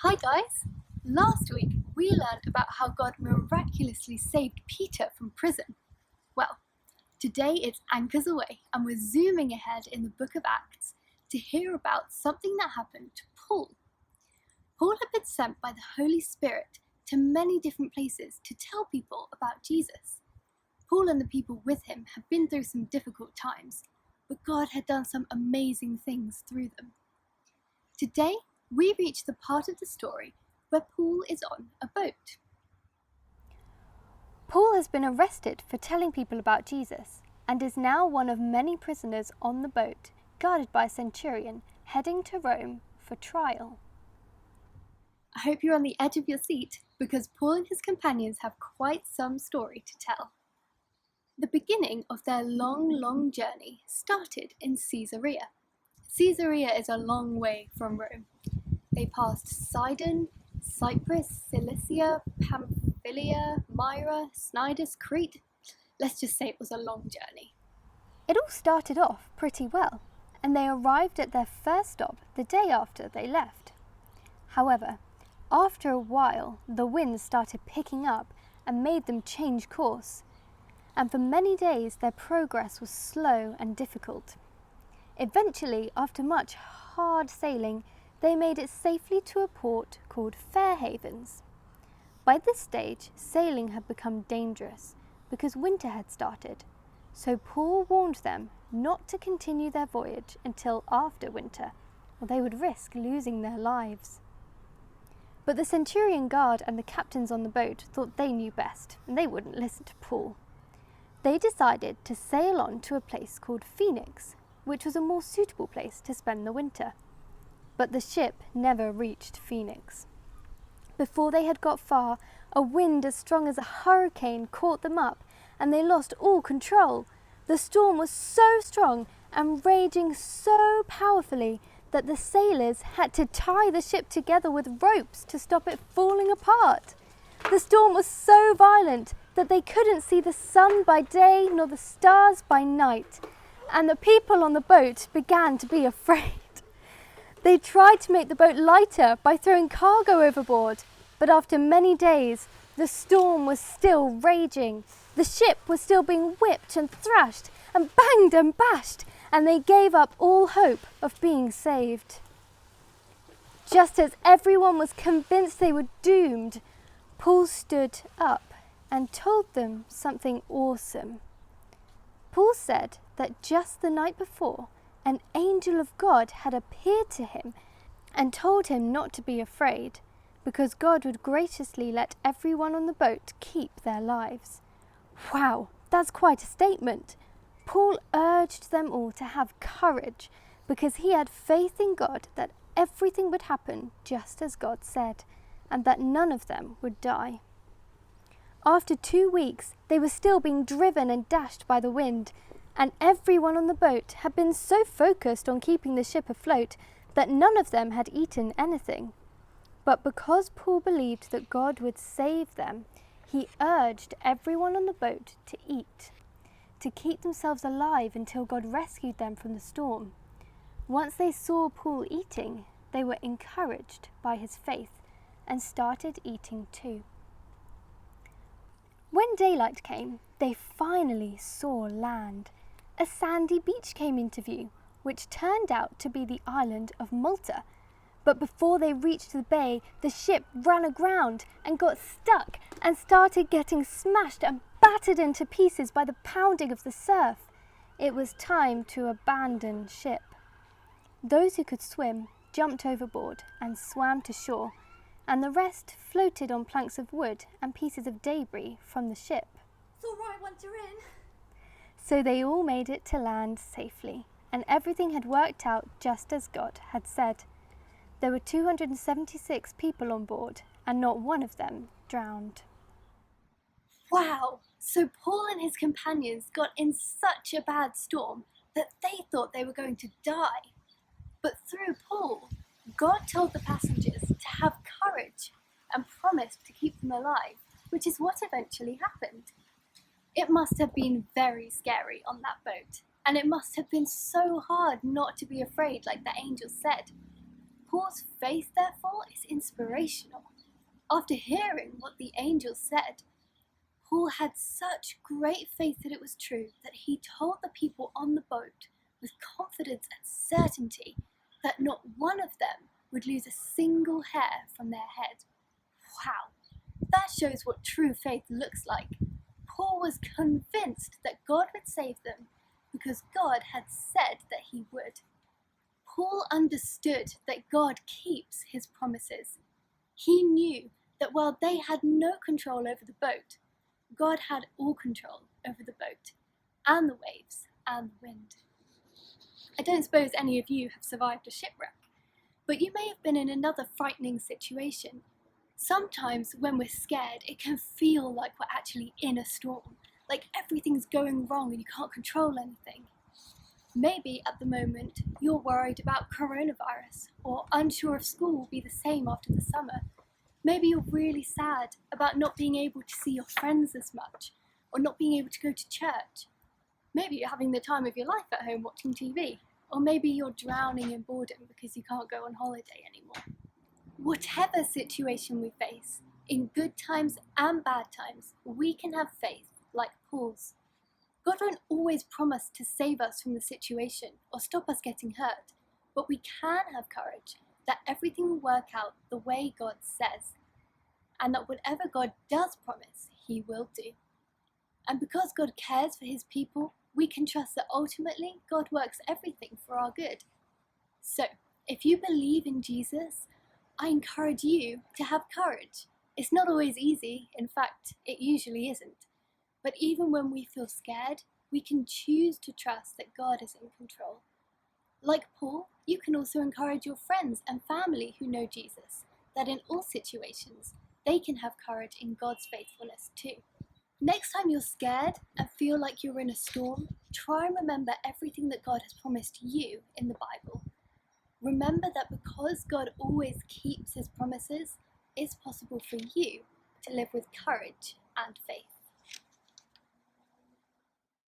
Hi guys! Last week we learned about how God miraculously saved Peter from prison. Well, today it's anchors away and we're zooming ahead in the book of Acts to hear about something that happened to Paul. Paul had been sent by the Holy Spirit to many different places to tell people about Jesus. Paul and the people with him had been through some difficult times, but God had done some amazing things through them. Today, we reach the part of the story where Paul is on a boat. Paul has been arrested for telling people about Jesus and is now one of many prisoners on the boat, guarded by a centurion, heading to Rome for trial. I hope you're on the edge of your seat because Paul and his companions have quite some story to tell. The beginning of their long journey started in Caesarea. Caesarea is a long way from Rome. They passed Sidon, Cyprus, Cilicia, Pamphylia, Myra, Cnidus, Crete. Let's just say it was a long journey. It all started off pretty well, and they arrived at their first stop the day after they left. However, after a while, the wind started picking up and made them change course, and for many days their progress was slow and difficult. Eventually, after much hard sailing, they made it safely to a port called Fairhavens. By this stage, sailing had become dangerous because winter had started, so Paul warned them not to continue their voyage until after winter, or they would risk losing their lives. But the centurion guard and the captains on the boat thought they knew best, and they wouldn't listen to Paul. They decided to sail on to a place called Phoenix, which was a more suitable place to spend the winter. But the ship never reached Phoenix. Before they had got far, a wind as strong as a hurricane caught them up, and they lost all control. The storm was so strong and raging so powerfully that the sailors had to tie the ship together with ropes to stop it falling apart. The storm was so violent that they couldn't see the sun by day nor the stars by night, and the people on the boat began to be afraid. They tried to make the boat lighter by throwing cargo overboard, but after many days, the storm was still raging. The ship was still being whipped and thrashed and banged and bashed, and they gave up all hope of being saved. Just as everyone was convinced they were doomed, Paul stood up and told them something awesome. Paul said that just the night before, an angel of God had appeared to him and told him not to be afraid, because God would graciously let everyone on the boat keep their lives. Wow, that's quite a statement. Paul urged them all to have courage because he had faith in God that everything would happen just as God said, and that none of them would die. After 2 weeks, they were still being driven and dashed by the wind, and everyone on the boat had been so focused on keeping the ship afloat that none of them had eaten anything. But because Paul believed that God would save them, he urged everyone on the boat to eat, to keep themselves alive until God rescued them from the storm. Once they saw Paul eating, they were encouraged by his faith and started eating too. When daylight came, they finally saw land. A sandy beach came into view, which turned out to be the island of Malta. But before they reached the bay, the ship ran aground and got stuck and started getting smashed and battered into pieces by the pounding of the surf. It was time to abandon ship. Those who could swim jumped overboard and swam to shore, and the rest floated on planks of wood and pieces of debris from the ship. It's all right once you're in. So they all made it to land safely, and everything had worked out just as God had said. There were 276 people on board, and not one of them drowned. Wow! So Paul and his companions got in such a bad storm that they thought they were going to die. But through Paul, God told the passengers to have courage and promised to keep them alive, which is what eventually happened. It must have been very scary on that boat, and it must have been so hard not to be afraid like the angel said. Paul's faith, therefore, is inspirational. After hearing what the angel said, Paul had such great faith that it was true that he told the people on the boat with confidence and certainty that not one of them would lose a single hair from their head. Wow, that shows what true faith looks like. Paul was convinced that God would save them because God had said that he would. Paul understood that God keeps his promises. He knew that while they had no control over the boat, God had all control over the boat and the waves and the wind. I don't suppose any of you have survived a shipwreck, but you may have been in another frightening situation. Sometimes when we're scared, it can feel like we're actually in a storm, like everything's going wrong and you can't control anything. Maybe at the moment you're worried about coronavirus or unsure if school will be the same after the summer. Maybe you're really sad about not being able to see your friends as much or not being able to go to church. Maybe you're having the time of your life at home watching TV, or maybe you're drowning in boredom because you can't go on holiday anymore. Whatever situation we face, in good times and bad times, we can have faith like Paul's. God won't always promise to save us from the situation or stop us getting hurt, but we can have courage that everything will work out the way God says, and that whatever God does promise, he will do. And because God cares for his people, we can trust that ultimately God works everything for our good. So, if you believe in Jesus, I encourage you to have courage. It's not always easy, in fact, it usually isn't. But even when we feel scared, we can choose to trust that God is in control. Like Paul, you can also encourage your friends and family who know Jesus, that in all situations, they can have courage in God's faithfulness too. Next time you're scared and feel like you're in a storm, try and remember everything that God has promised you in the Bible. Remember that because God always keeps his promises, it's possible for you to live with courage and faith.